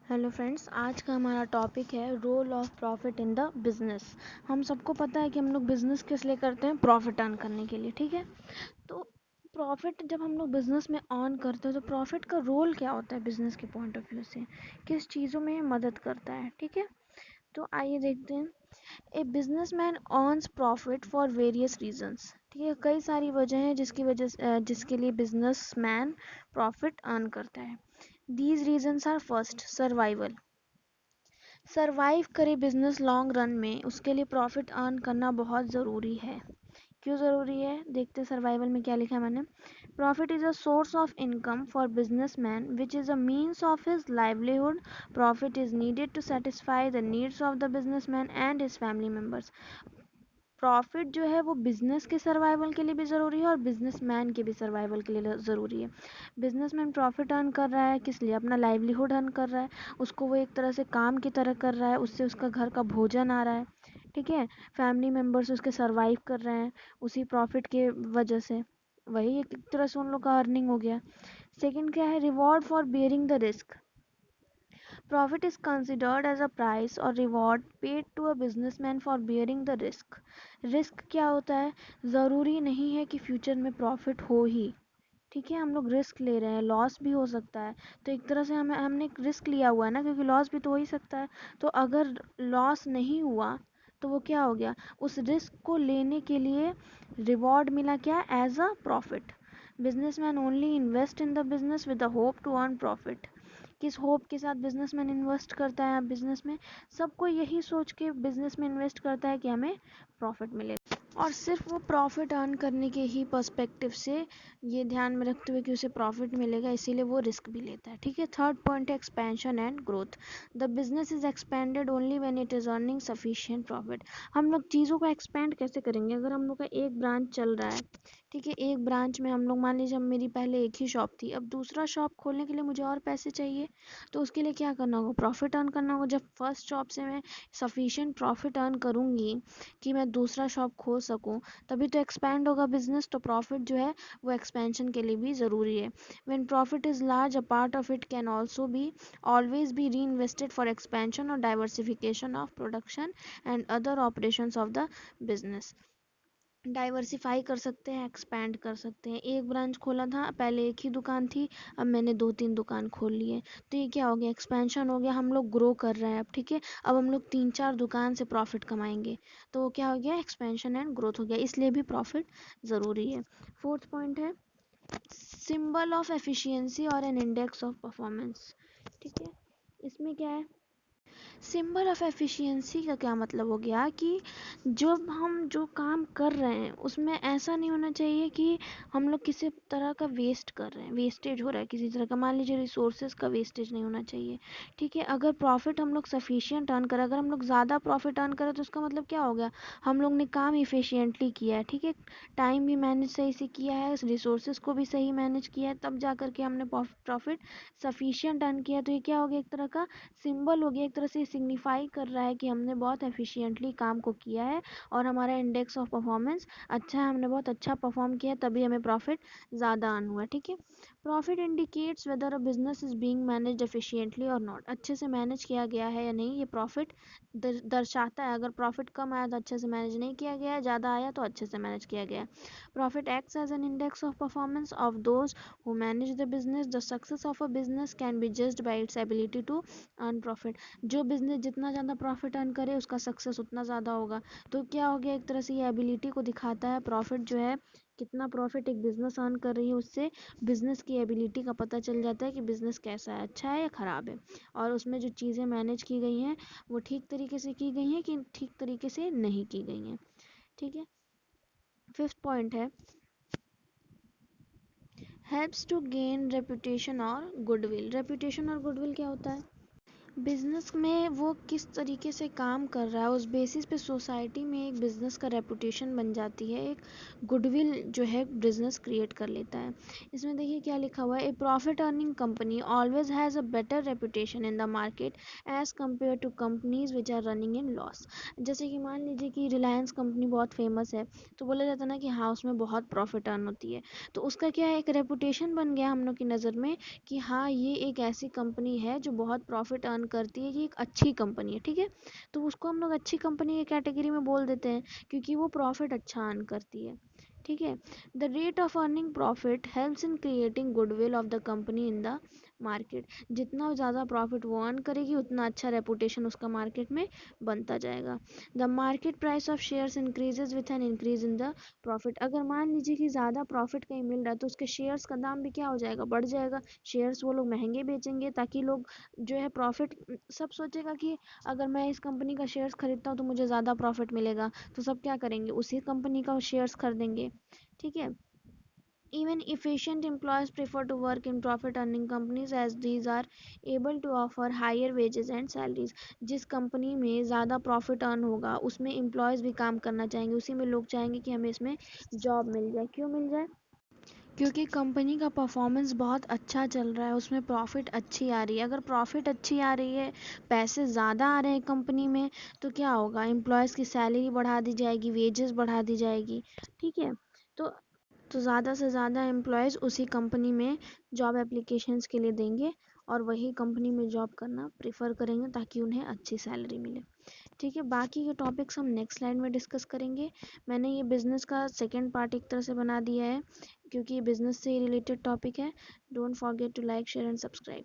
Hello friends, आज का हमारा टॉपिक है role of profit in the business. हम सबको पता है कि हम लोग बिजनेस किस लिए करते हैं, प्रॉफिट अर्न करने के लिए। ठीक है, तो प्रॉफिट जब हम लोग बिजनेस में अर्न करते हैं तो प्रॉफिट का रोल क्या होता है बिजनेस के पॉइंट ऑफ व्यू से, किस चीज़ों में मदद करता है। ठीक है, तो आइए देखते हैं। A businessman earns profit for various reasons. ठीक है, कई सारी वजह हैं जिसके लिए बिजनेसमैन प्रॉफिट अर्न करता है। These reasons are first, survival. Survive करे बिजनेस लॉन्ग रन में, उसके लिए प्रॉफिट अर्न करना बहुत ज़रूरी है। क्यों ज़रूरी है, देखते सर्वाइवल में क्या लिखा है मैंने। Profit is a source of income for businessman which is a means of his livelihood. Profit is needed to satisfy the needs of the businessman and his family members. Profit जो है वो business के survival के लिए भी ज़रूरी है और बिजनेसमैन के भी सर्वाइवल के लिए ज़रूरी है। बिजनेसमैन प्रॉफिट अर्न कर रहा है किस लिए, अपना लाइवलीहुड अर्न कर रहा है, उसको वो एक तरह से काम की तरह कर रहा है, उससे उसका घर का भोजन आ रहा है। ठीक है, फैमिली मेम्बर्स उसके सर्वाइव कर रहे हैं उसी प्रॉफिट के वजह से, वही एक तरह से उन लोग का अर्निंग हो गया। सेकंड क्या है, reward for bearing the risk. Profit is considered as a price or reward paid to a businessman for bearing the risk. Risk क्या होता है, ज़रूरी नहीं है कि फ्यूचर में प्रॉफिट हो ही। ठीक है, हम लोग रिस्क ले रहे हैं, लॉस भी हो सकता है, तो एक तरह से हमने एक रिस्क लिया हुआ है ना, क्योंकि लॉस भी तो हो ही सकता है। तो अगर लॉस नहीं हुआ तो वो क्या हो गया, उस रिस्क को लेने के लिए रिवॉर्ड मिला क्या, as a profit. Businessman only invest in the business with the hope to earn profit. किस होप के साथ बिजनेसमैन इन्वेस्ट करता है बिजनेस में, सबको यही सोच के बिजनेस में इन्वेस्ट करता है कि हमें प्रॉफिट मिले, और सिर्फ वो प्रॉफिट अर्न करने के ही पर्सपेक्टिव से, ये ध्यान में रखते हुए कि उसे प्रॉफिट मिलेगा, इसीलिए वो रिस्क भी लेता है। ठीक है, थर्ड पॉइंट है expansion and growth. The business is expanded only when it is earning sufficient profit. हम लोग चीज़ों को एक्सपेंड कैसे करेंगे, अगर हम लोग का एक ब्रांच चल रहा है, ठीक है, एक ब्रांच में हम लोग, मान लीजिए मेरी पहले एक ही शॉप थी, अब दूसरा शॉप खोलने के लिए मुझे और पैसे चाहिए, तो उसके लिए क्या करना होगा, प्रॉफिट अर्न करना होगा। जब फर्स्ट शॉप से मैं सफिशिएंट प्रॉफिट अर्न करूँगी कि मैं दूसरा शॉप खोल सकूं, तभी तो एक्सपैंड होगा बिजनेस, तो प्रॉफिट जो है वो एक्सपेंशन के लिए भी ज़रूरी है। When profit is large, a part of it can also be always be री इन्वेस्टेड फॉर एक्सपेंशन और diversification of production and other operations of the business. Diversify कर सकते हैं, एक्सपैंड कर सकते हैं। एक ब्रांच खोला था, पहले एक ही दुकान थी, अब मैंने 2-3 दुकान खोल लिए, तो ये क्या हो गया, एक्सपेंशन हो गया, हम लोग ग्रो कर रहे हैं अब। ठीक है, अब हम लोग 3-4 दुकान से प्रॉफिट कमाएंगे, तो वो क्या हो गया, एक्सपेंशन एंड ग्रोथ हो गया, इसलिए भी प्रॉफिट ज़रूरी है। फोर्थ पॉइंट है सिंबल ऑफ एफिशिएंसी और एन इंडेक्स ऑफ परफॉर्मेंस। ठीक है, इसमें क्या है, सिंबल ऑफ एफिशिएंसी का क्या मतलब हो गया कि जब हम जो काम कर रहे हैं उसमें ऐसा नहीं होना चाहिए कि हम लोग किसी तरह का वेस्ट कर रहे हैं, वेस्टेज हो रहा है किसी तरह का, मान लीजिए रिसोर्सेज का वेस्टेज नहीं होना चाहिए। ठीक है, अगर प्रॉफिट हम लोग सफिशिएंट अर्न करें, अगर हम लोग ज़्यादा प्रॉफिट अर्न करें, तो उसका मतलब क्या हो गया, हम लोग ने काम इफिशियंटली किया है। ठीक है, टाइम भी मैनेज सही से किया है, रिसोर्सेज को भी सही मैनेज किया है, तब जा करके हमने प्रॉफिट सफिशिएंट अर्न किया। तो ये क्या हो गया, एक तरह का सिंबल हो गया, एक तरह से सिग्निफाई कर रहा है कि हमने बहुत एफिशिएंटली काम को किया है और हमारा इंडेक्स ऑफ परफॉर्मेंस अच्छा है, हमने बहुत अच्छा परफॉर्म किया है, तभी हमें प्रॉफिट ज़्यादा अर्न हुआ। ठीक है, profit indicates weather a business is being managed efficiently और नॉट। अच्छे से मैनेज किया गया है या नहीं, ये प्रॉफिट दर्शाता है। अगर प्रॉफिट कम आया तो अच्छे से मैनेज नहीं किया गया है, ज़्यादा आया तो अच्छे से मैनेज किया गया है। Profit acts as an index of performance of those who manage the business. The success of a business can be judged by its ability to earn profit. जो बिजनेस जितना ज़्यादा प्रॉफिट अर्न करे उसका success उतना ज़्यादा होगा। तो क्या हो गया, एक तरह से ये एबिलिटी को दिखाता है, प्रॉफिट जो है, कितना प्रॉफिट एक बिजनेस अर्न कर रही है, उससे बिजनेस की एबिलिटी का पता चल जाता है कि बिजनेस कैसा है, अच्छा है या ख़राब है, और उसमें जो चीज़ें मैनेज की गई हैं वो ठीक तरीके से की गई हैं कि ठीक तरीके से नहीं की गई हैं। ठीक है, फिफ्थ पॉइंट है हेल्प्स टू गेन रेपुटेशन और गुडविल। रेपुटेशन और गुडविल क्या होता है, बिजनेस में वो किस तरीके से काम कर रहा है, उस बेसिस पे सोसाइटी में एक बिजनेस का रेपुटेशन बन जाती है, एक गुडविल जो है बिजनेस क्रिएट कर लेता है। इसमें देखिए क्या लिखा हुआ है, a profit earning company always has a better reputation in the market as compare to companies which are running in loss. जैसे कि मान लीजिए कि रिलायंस कंपनी बहुत फेमस है, तो बोला जाता है ना कि हाँ उसमें बहुत प्रॉफिट अर्न होती है, तो उसका क्या है, एक रेपुटेशन बन गया हम लोग की नज़र में कि हाँ ये एक ऐसी कंपनी है जो बहुत प्रॉफिट अर्न करती है, ये एक अच्छी कंपनी है, ठीक है। तो उसको हम लोग अच्छी कंपनी की कैटेगरी में बोल देते हैं क्योंकि वो प्रॉफिट अच्छा अर्न करती है, ठीक है। The rate of earning profit helps in creating goodwill of the company in the market. जितना ज़्यादा प्रॉफिट वो अर्न करेगी उतना अच्छा रेपुटेशन उसका मार्केट में बनता जाएगा। The market price of shares increases with an increase in the profit. अगर मान लीजिए कि ज़्यादा प्रॉफिट कहीं मिल रहा है तो उसके शेयर्स का दाम भी क्या हो जाएगा, बढ़ जाएगा। शेयर्स वो लोग महंगे बेचेंगे ताकि लोग जो है प्रॉफिट, सब सोचेगा कि अगर मैं इस कंपनी का शेयर्स खरीदता हूँ तो मुझे ज़्यादा प्रॉफिट मिलेगा, तो सब क्या करेंगे, उसी कंपनी का शेयर्स खरीदेंगे, ठीक है। Even efficient employees prefer to work in profit earning companies as these are able to offer higher wages and salaries। जिस कंपनी में ज़्यादा प्रॉफिट अर्न होगा उसमें एम्प्लॉयज़ भी काम करना चाहेंगे, उसी में लोग चाहेंगे कि हमें इसमें जॉब मिल जाए। क्यों मिल जाए, क्योंकि कंपनी का परफॉर्मेंस बहुत अच्छा चल रहा है, उसमें प्रॉफिट अच्छी आ रही है। अगर प्रॉफिट अच्छी आ रही है, पैसे ज़्यादा आ रहे हैं कंपनी में, तो क्या होगा, एम्प्लॉयज़ की सैलरी बढ़ा दी जाएगी, वेजेस बढ़ा दी जाएगी, ठीक है। तो ज़्यादा से ज़्यादा एम्प्लॉयज़ उसी कंपनी में जॉब एप्लीकेशंस के लिए देंगे और वही कंपनी में जॉब करना प्रेफर करेंगे ताकि उन्हें अच्छी सैलरी मिले, ठीक है। बाकी के टॉपिक्स हम नेक्स्ट स्लाइड में डिस्कस करेंगे। मैंने ये बिज़नेस का सेकंड पार्ट एक तरह से बना दिया है क्योंकि ये बिज़नेस से रिलेटेड टॉपिक है। Don't forget to like share and subscribe.